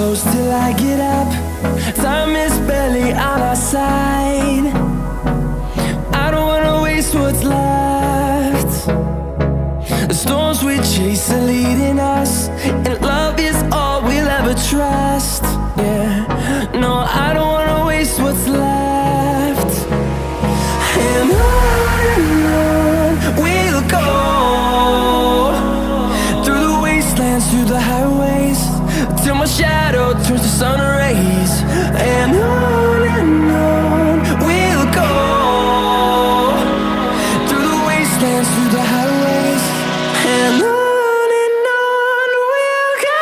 close till I get up. Time is barely on our side. I don't wanna waste what's left. The storms we chase are leading us, and love is all we'll ever trust. Yeah, no, I don't wanna waste what's left. And on we'll go, through the wastelands, through the highways, till my shadow turns to sun rays. And on we'll go, through the wastelands, through the highways, and on we'll go.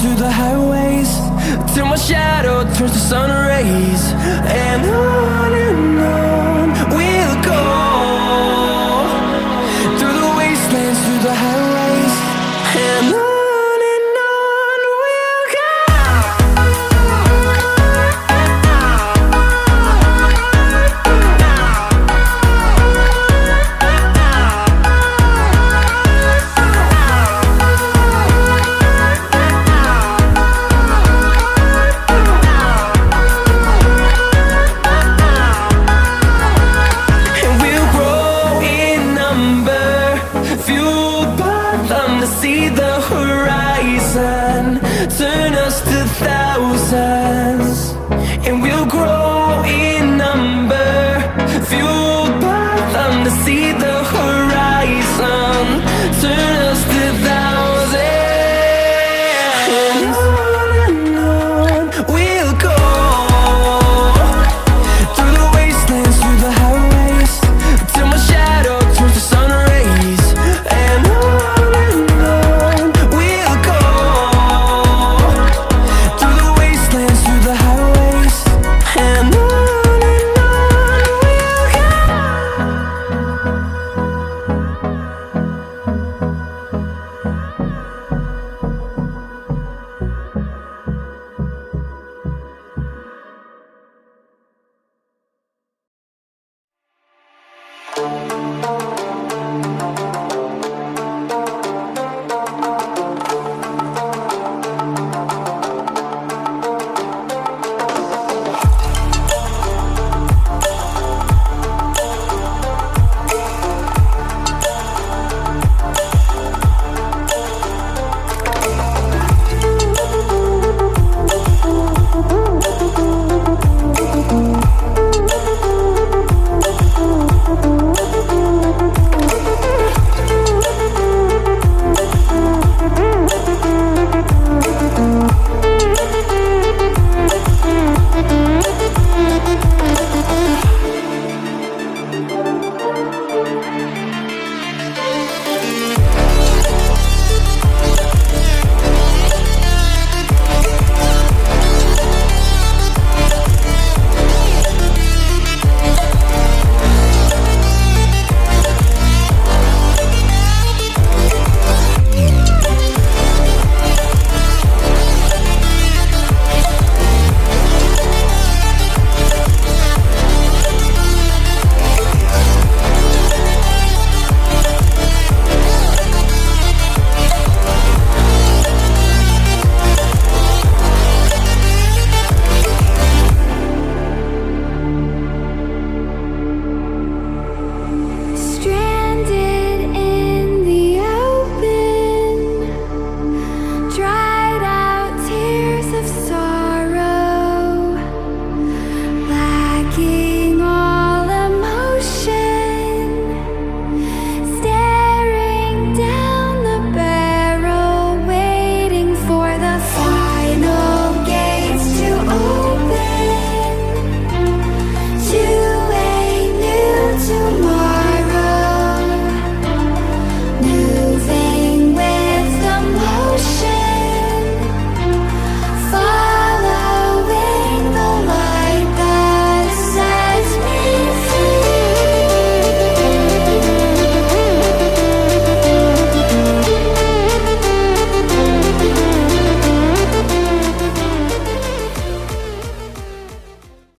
Through the highways, till my shadow turns to sun rays. And on we'll go, through the wastelands, through the highways, and on we'll go. See the horizon, turn us to thousands, and we'll grow in number, fueled by them to see the